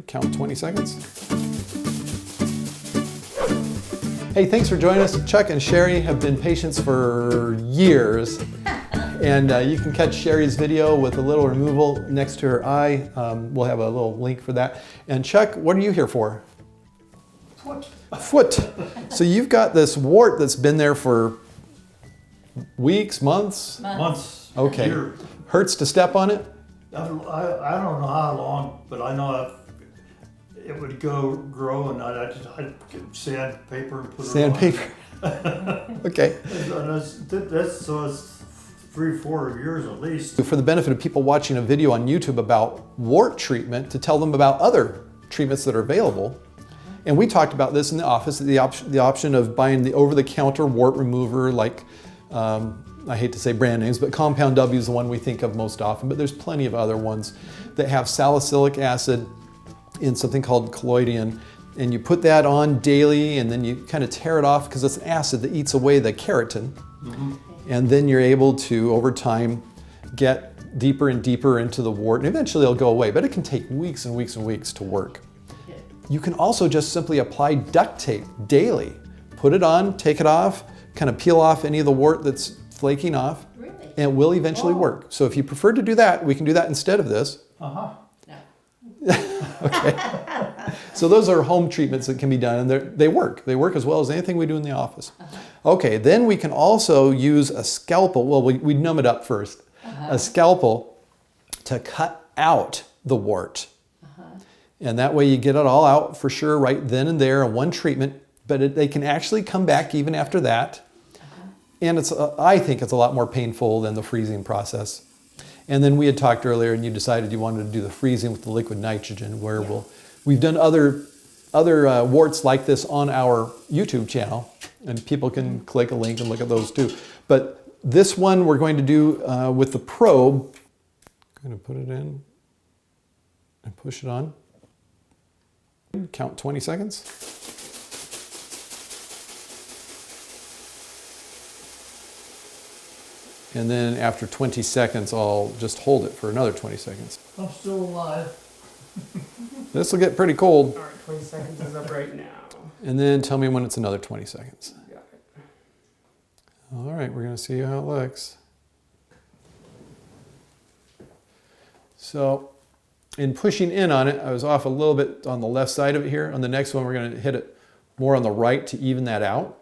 Count 20 seconds. Hey, thanks for joining us. Chuck and Sherry have been patients for years. And you can catch Sherry's video with a little removal next to her eye. We'll have a little link for that. And Chuck, what are you here for? Foot. Foot. So you've got this wart that's been there for weeks, months? Months. Okay. Year. Hurts to step on it? I don't know how long, but I know it would grow, and I'd get sandpaper and put it on. Sandpaper. Okay. That's so it's 3-4 years at least. For the benefit of people watching a video on YouTube about wart treatment, to tell them about other treatments that are available. And we talked about this in the office, the option of buying the over-the-counter wart remover, like, I hate to say brand names, but Compound W is the one we think of most often, but there's plenty of other ones that have salicylic acid in something called collodion, and you put that on daily, and then you kind of tear it off because it's an acid that eats away the keratin. Mm-hmm. And then you're able to, over time, get deeper and deeper into the wart, and eventually it'll go away, but it can take weeks and weeks and weeks to work. You can also just simply apply duct tape daily. Put it on, take it off, kind of peel off any of the wart that's flaking off, really? and it will eventually work. So if you prefer to do that, we can do that instead of this. Uh-huh. Okay. So those are home treatments that can be done, and they work. They work as well as anything we do in the office. Okay, then we can also use a scalpel. Well, we numb it up first. A scalpel to cut out the wart. And that way you get it all out for sure right then and there in one treatment, but they can actually come back even after that. And I think it's a lot more painful than the freezing process. And then we had talked earlier, and you decided you wanted to do the freezing with the liquid nitrogen, where we've done other warts like this on our YouTube channel, and people can click a link and look at those too. But this one we're going to do with the probe. I'm going to put it in and push it on. Count 20 seconds. And then after 20 seconds, I'll just hold it for another 20 seconds. I'm still alive. This will get pretty cold. All right, 20 seconds is up right now. And then tell me when it's another 20 seconds. Got it. All right, we're going to see how it looks. So in pushing in on it, I was off a little bit on the left side of it here. On the next one, we're going to hit it more on the right to even that out.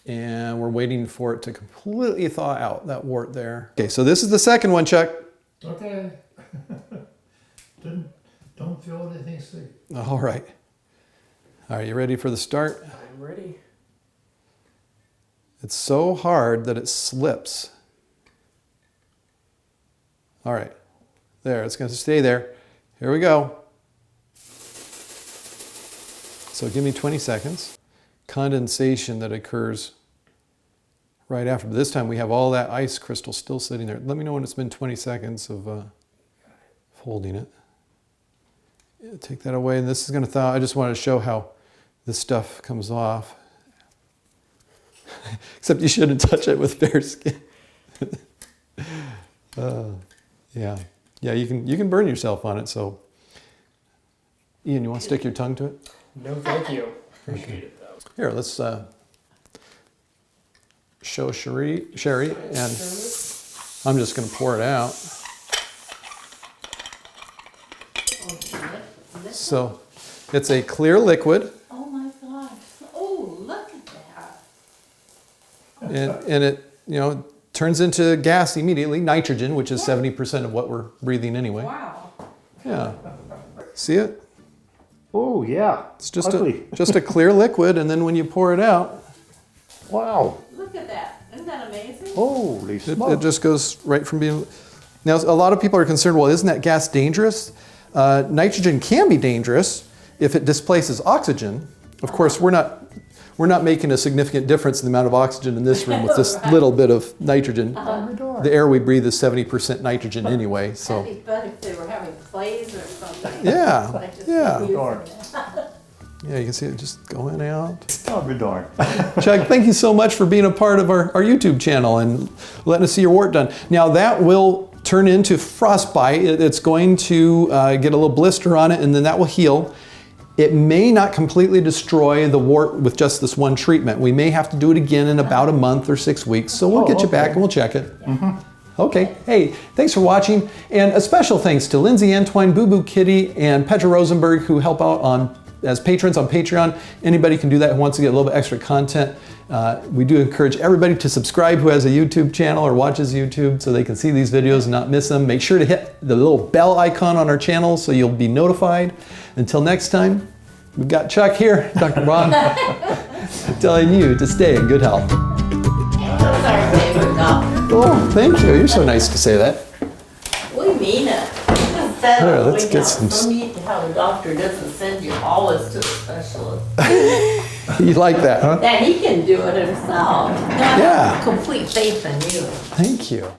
And we're waiting for it to completely thaw out, that wart there. Okay, so this is the second one, Chuck. Okay. Don't feel anything sick. All right. Are you ready for the start? I'm ready. It's so hard that it slips. All right. There, it's going to stay there. Here we go. So give me 20 seconds. Condensation that occurs right after. But this time we have all that ice crystal still sitting there. Let me know when it's been 20 seconds of holding it. Yeah, take that away, and this is going to thaw. I just wanted to show how this stuff comes off. Except you shouldn't touch it with bare skin. Yeah, you can burn yourself on it. So, Ian, you want to stick your tongue to it? No, thank you. Appreciate it, though. Here, let's show Sherry, and I'm just going to pour it out. So, it's a clear liquid. Oh my gosh. Oh, look at that. And it, turns into gas immediately, nitrogen, which is 70% of what we're breathing anyway. Wow. Yeah. See it? Oh, yeah. It's just a clear liquid, and then when you pour it out, Wow. Look at that. Isn't that amazing? Holy it smokes. just goes right from being... Now, a lot of people are concerned, well, isn't that gas dangerous? Nitrogen can be dangerous if it displaces oxygen. Of course, we're not making a significant difference in the amount of oxygen in this room with this little bit of nitrogen. The air we breathe is 70% nitrogen anyway, so... That'd be fun if they were having plays or something. Yeah, Like just yeah. using Darn. that. Yeah, you can see it just going out. I'll be darned. Chuck, thank you so much for being a part of our YouTube channel and letting us see your wart done. Now that will turn into frostbite. It's going to get a little blister on it, and then that will heal. It may not completely destroy the wart with just this one treatment. We may have to do it again in about a month or 6 weeks. So we'll get you back and we'll check it. Okay, hey, thanks for watching. And a special thanks to Lindsay Antwine, BooBoo Kitty, and Petra Rosenberg, who help out as patrons on Patreon. Anybody can do that who wants to get a little bit extra content. We do encourage everybody to subscribe who has a YouTube channel or watches YouTube so they can see these videos and not miss them. Make sure to hit the little bell icon on our channel so you'll be notified. Until next time, we've got Chuck here, Dr. Baugh, telling you to stay in good health. That's our favorite doctor. Oh, thank you. You're so nice to say that. We mean it. Here, let's get some. So neat how the doctor doesn't send you always to a specialist. You like that, huh? That he can do it himself. No, I Yeah. have complete faith in you. Thank you.